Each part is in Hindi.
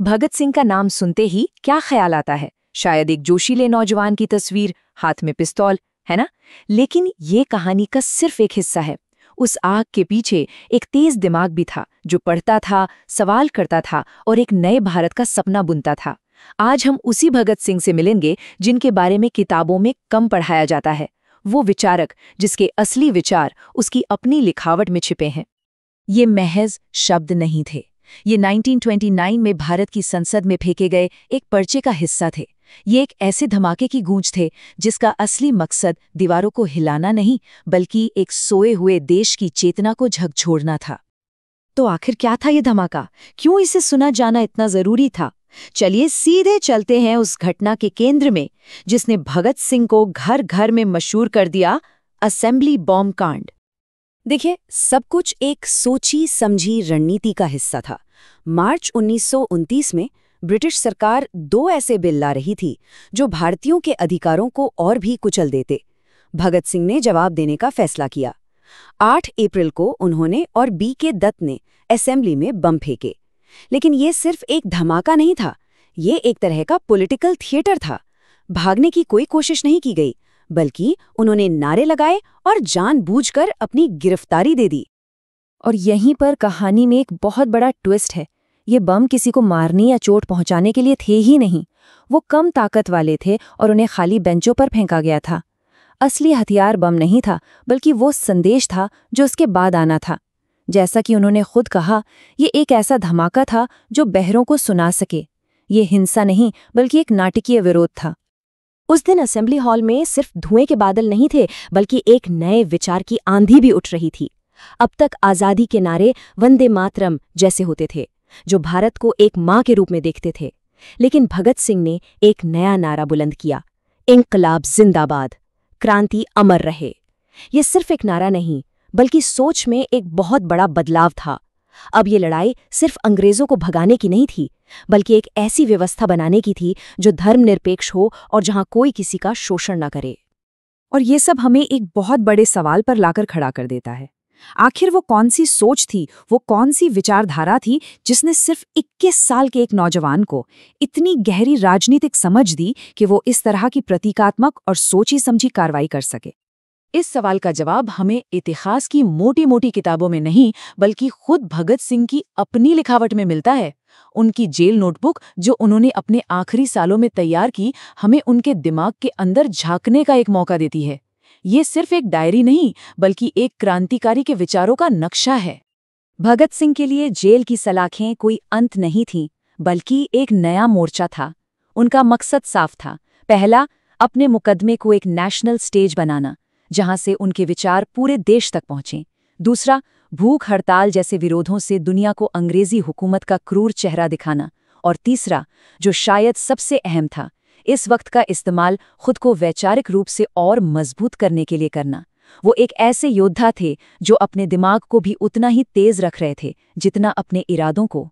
भगत सिंह का नाम सुनते ही क्या ख्याल आता है? शायद एक जोशीले नौजवान की तस्वीर, हाथ में पिस्तौल, है ना? लेकिन ये कहानी का सिर्फ एक हिस्सा है। उस आग के पीछे एक तेज दिमाग भी था, जो पढ़ता था, सवाल करता था और एक नए भारत का सपना बुनता था। आज हम उसी भगत सिंह से मिलेंगे जिनके बारे में किताबों में कम पढ़ाया जाता है। वो विचारक जिसके असली विचार उसकी अपनी लिखावट में छिपे हैं। ये महज शब्द नहीं थे, ये 1929 में भारत की संसद में फेंके गए एक पर्चे का हिस्सा थे। ये एक ऐसे धमाके की गूंज थे जिसका असली मकसद दीवारों को हिलाना नहीं, बल्कि एक सोए हुए देश की चेतना को झकझोरना था। तो आखिर क्या था ये धमाका? क्यों इसे सुना जाना इतना जरूरी था? चलिए सीधे चलते हैं उस घटना के केंद्र में, जिसने भगत सिंह को घर घर में मशहूर कर दिया, असेंबली बॉम्ब कांड। देखिए, सब कुछ एक सोची समझी रणनीति का हिस्सा था। मार्च 1929 में ब्रिटिश सरकार 2 ऐसे बिल ला रही थी जो भारतीयों के अधिकारों को और भी कुचल देते। भगत सिंह ने जवाब देने का फैसला किया। 8 अप्रैल को उन्होंने और B.K. दत्त ने असेंबली में बम फेंके। लेकिन ये सिर्फ एक धमाका नहीं था, ये एक तरह का पॉलिटिकल थिएटर था। भागने की कोई कोशिश नहीं की गई, बल्कि उन्होंने नारे लगाए और जानबूझकर अपनी गिरफ्तारी दे दी। और यहीं पर कहानी में एक बहुत बड़ा ट्विस्ट है। ये बम किसी को मारने या चोट पहुंचाने के लिए थे ही नहीं। वो कम ताकत वाले थे और उन्हें खाली बेंचों पर फेंका गया था। असली हथियार बम नहीं था, बल्कि वो संदेश था जो उसके बाद आना था। जैसा कि उन्होंने खुद कहा, ये एक ऐसा धमाका था जो बहरों को सुना सके। ये हिंसा नहीं, बल्कि एक नाटकीय विरोध था। उस दिन असेंबली हॉल में सिर्फ धुएं के बादल नहीं थे, बल्कि एक नए विचार की आंधी भी उठ रही थी। अब तक आजादी के नारे वंदे मातरम जैसे होते थे, जो भारत को एक माँ के रूप में देखते थे। लेकिन भगत सिंह ने एक नया नारा बुलंद किया, इंकलाब जिंदाबाद, क्रांति अमर रहे। ये सिर्फ एक नारा नहीं, बल्कि सोच में एक बहुत बड़ा बदलाव था। अब ये लड़ाई सिर्फ अंग्रेजों को भगाने की नहीं थी, बल्कि एक ऐसी व्यवस्था बनाने की थी जो धर्मनिरपेक्ष हो और जहां कोई किसी का शोषण न करे। और ये सब हमें एक बहुत बड़े सवाल पर लाकर खड़ा कर देता है। आखिर वो कौन सी सोच थी, वो कौन सी विचारधारा थी जिसने सिर्फ 21 साल के एक नौजवान को इतनी गहरी राजनीतिक समझ दी कि वो इस तरह की प्रतीकात्मक और सोची समझी कार्रवाई कर सके? इस सवाल का जवाब हमें इतिहास की मोटी मोटी किताबों में नहीं, बल्कि खुद भगत सिंह की अपनी लिखावट में मिलता है। उनकी जेल नोटबुक जो उन्होंने अपने आखिरी सालों में तैयार की, हमें उनके दिमाग के अंदर झांकने का एक मौका देती है। ये सिर्फ एक डायरी नहीं, बल्कि एक क्रांतिकारी के विचारों का नक्शा है। भगत सिंह के लिए जेल की सलाखें कोई अंत नहीं थीं, बल्कि एक नया मोर्चा था। उनका मकसद साफ था। पहला, अपने मुकदमे को एक नेशनल स्टेज बनाना, जहां से उनके विचार पूरे देश तक पहुंचें। दूसरा, भूख हड़ताल जैसे विरोधों से दुनिया को अंग्रेजी हुकूमत का क्रूर चेहरा दिखाना। और तीसरा, जो शायद सबसे अहम था, इस वक्त का इस्तेमाल खुद को वैचारिक रूप से और मजबूत करने के लिए करना। वो एक ऐसे योद्धा थे जो अपने दिमाग को भी उतना ही तेज रख रहे थे जितना अपने इरादों को।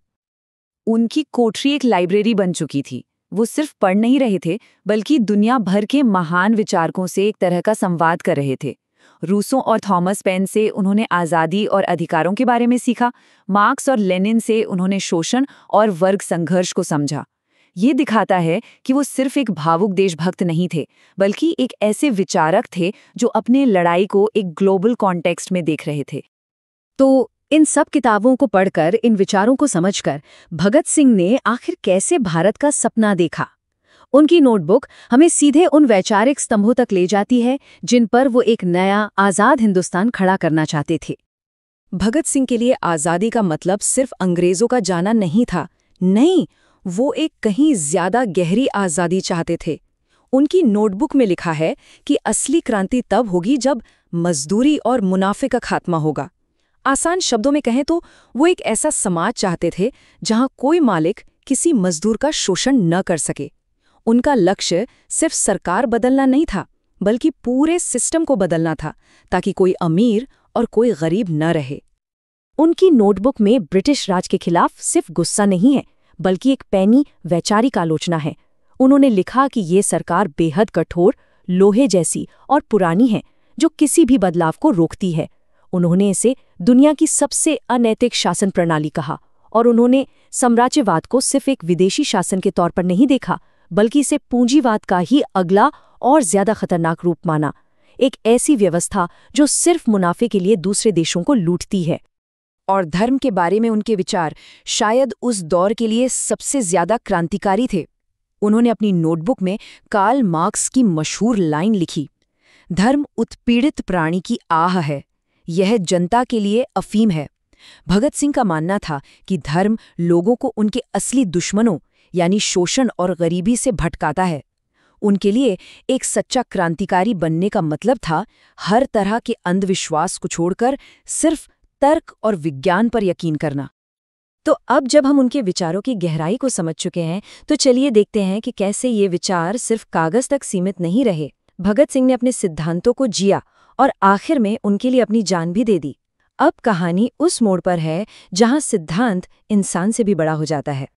उनकी कोठरी एक लाइब्रेरी बन चुकी थी। वो सिर्फ पढ़ नहीं रहे थे, बल्कि दुनिया भर के महान विचारकों से एक तरह का संवाद कर रहे थे। रूसो और थॉमस पेन से उन्होंने आज़ादी और अधिकारों के बारे में सीखा। मार्क्स और लेनिन से उन्होंने शोषण और वर्ग संघर्ष को समझा। ये दिखाता है कि वो सिर्फ एक भावुक देशभक्त नहीं थे, बल्कि एक ऐसे विचारक थे जो अपने लड़ाई को एक ग्लोबल कॉन्टेक्स्ट में देख रहे थे। तो इन सब किताबों को पढ़कर, इन विचारों को समझकर भगत सिंह ने आखिर कैसे भारत का सपना देखा? उनकी नोटबुक हमें सीधे उन वैचारिक स्तंभों तक ले जाती है जिन पर वो एक नया आज़ाद हिंदुस्तान खड़ा करना चाहते थे। भगत सिंह के लिए आज़ादी का मतलब सिर्फ अंग्रेज़ों का जाना नहीं था। नहीं, वो एक कहीं ज्यादा गहरी आज़ादी चाहते थे। उनकी नोटबुक में लिखा है कि असली क्रांति तब होगी जब मजदूरी और मुनाफे का खात्मा होगा। आसान शब्दों में कहें तो वो एक ऐसा समाज चाहते थे जहां कोई मालिक किसी मजदूर का शोषण न कर सके। उनका लक्ष्य सिर्फ सरकार बदलना नहीं था, बल्कि पूरे सिस्टम को बदलना था, ताकि कोई अमीर और कोई गरीब न रहे। उनकी नोटबुक में ब्रिटिश राज के खिलाफ सिर्फ गुस्सा नहीं है, बल्कि एक पैनी वैचारिक आलोचना है। उन्होंने लिखा कि ये सरकार बेहद कठोर, लोहे जैसी और पुरानी है, जो किसी भी बदलाव को रोकती है। उन्होंने इसे दुनिया की सबसे अनैतिक शासन प्रणाली कहा और उन्होंने साम्राज्यवाद को सिर्फ एक विदेशी शासन के तौर पर नहीं देखा, बल्कि इसे पूंजीवाद का ही अगला और ज्यादा खतरनाक रूप माना। एक ऐसी व्यवस्था जो सिर्फ मुनाफे के लिए दूसरे देशों को लूटती है। और धर्म के बारे में उनके विचार शायद उस दौर के लिए सबसे ज्यादा क्रांतिकारी थे। उन्होंने अपनी नोटबुक में कार्ल मार्क्स की मशहूर लाइन लिखी, धर्म उत्पीड़ित प्राणी की आह है, यह जनता के लिए अफीम है। भगत सिंह का मानना था कि धर्म लोगों को उनके असली दुश्मनों यानी शोषण और गरीबी से भटकाता है। उनके लिए एक सच्चा क्रांतिकारी बनने का मतलब था हर तरह के अंधविश्वास को छोड़कर सिर्फ तर्क और विज्ञान पर यकीन करना। तो अब जब हम उनके विचारों की गहराई को समझ चुके हैं, तो चलिए देखते हैं कि कैसे ये विचार सिर्फ कागज तक सीमित नहीं रहे। भगत सिंह ने अपने सिद्धांतों को जिया और आखिर में उनके लिए अपनी जान भी दे दी। अब कहानी उस मोड़ पर है जहां सिद्धांत इंसान से भी बड़ा हो जाता है।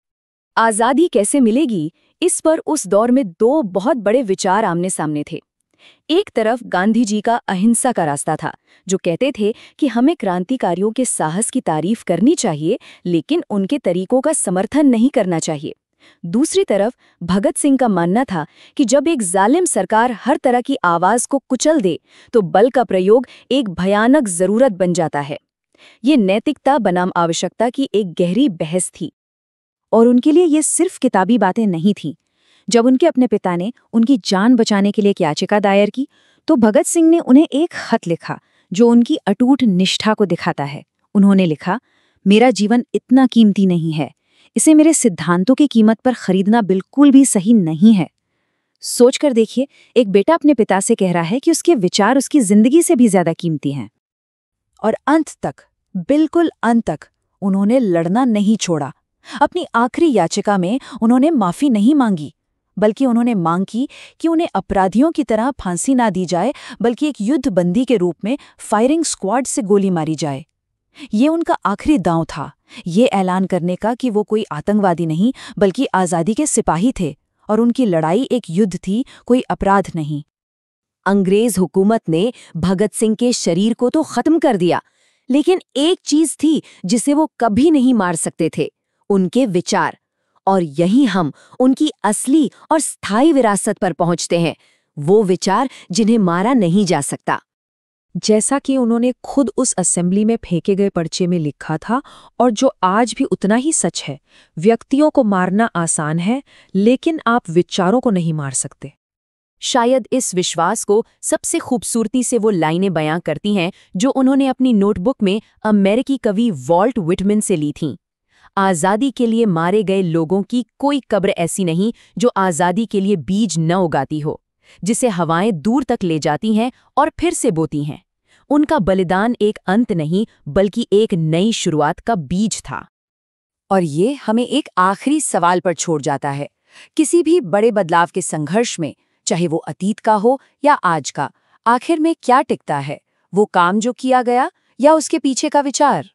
आज़ादी कैसे मिलेगी, इस पर उस दौर में दो बहुत बड़े विचार आमने सामने थे। एक तरफ गांधी जी का अहिंसा का रास्ता था, जो कहते थे कि हमें क्रांतिकारियों के साहस की तारीफ करनी चाहिए, लेकिन उनके तरीकों का समर्थन नहीं करना चाहिए। दूसरी तरफ भगत सिंह का मानना था कि जब एक जालिम सरकार हर तरह की आवाज को कुचल दे, तो बल का प्रयोग एक भयानक जरूरत बन जाता है। ये नैतिकता बनाम आवश्यकता की एक गहरी बहस थी। और उनके लिए ये सिर्फ किताबी बातें नहीं थीं। जब उनके अपने पिता ने उनकी जान बचाने के लिए एक याचिका दायर की, तो भगत सिंह ने उन्हें एक खत लिखा जो उनकी अटूट निष्ठा को दिखाता है। उन्होंने लिखा, मेरा जीवन इतना कीमती नहीं है, इसे मेरे सिद्धांतों की कीमत पर खरीदना बिल्कुल भी सही नहीं है। सोचकर देखिए, एक बेटा अपने पिता से कह रहा है कि उसके विचार उसकी जिंदगी से भी ज्यादा कीमती हैं। और अंत तक, बिल्कुल अंत तक, उन्होंने लड़ना नहीं छोड़ा। अपनी आखिरी याचिका में उन्होंने माफी नहीं मांगी, बल्कि उन्होंने मांग की कि उन्हें अपराधियों की तरह फांसी ना दी जाए, बल्कि एक युद्धबंदी के रूप में फायरिंग स्क्वाड से गोली मारी जाए। ये उनका आखिरी दांव था, ये ऐलान करने का कि वो कोई आतंकवादी नहीं, बल्कि आज़ादी के सिपाही थे और उनकी लड़ाई एक युद्ध थी, कोई अपराध नहीं। अंग्रेज हुकूमत ने भगत सिंह के शरीर को तो खत्म कर दिया, लेकिन एक चीज थी जिसे वो कभी नहीं मार सकते थे, उनके विचार। और यही हम उनकी असली और स्थायी विरासत पर पहुंचते हैं, वो विचार जिन्हें मारा नहीं जा सकता। जैसा कि उन्होंने खुद उस असेंबली में फेंके गए पर्चे में लिखा था, और जो आज भी उतना ही सच है, व्यक्तियों को मारना आसान है, लेकिन आप विचारों को नहीं मार सकते। शायद इस विश्वास को सबसे खूबसूरती से वो लाइनें बयां करती हैं जो उन्होंने अपनी नोटबुक में अमेरिकी कवि वॉल्ट विटमैन से ली थीं। आज़ादी के लिए मारे गए लोगों की कोई कब्र ऐसी नहीं जो आज़ादी के लिए बीज न उगाती हो, जिसे हवाएं दूर तक ले जाती हैं और फिर से बोती हैं। उनका बलिदान एक अंत नहीं, बल्कि एक नई शुरुआत का बीज था। और ये हमें एक आखिरी सवाल पर छोड़ जाता है। किसी भी बड़े बदलाव के संघर्ष में, चाहे वो अतीत का हो या आज का, आखिर में क्या टिकता है? वो काम जो किया गया या उसके पीछे का विचार?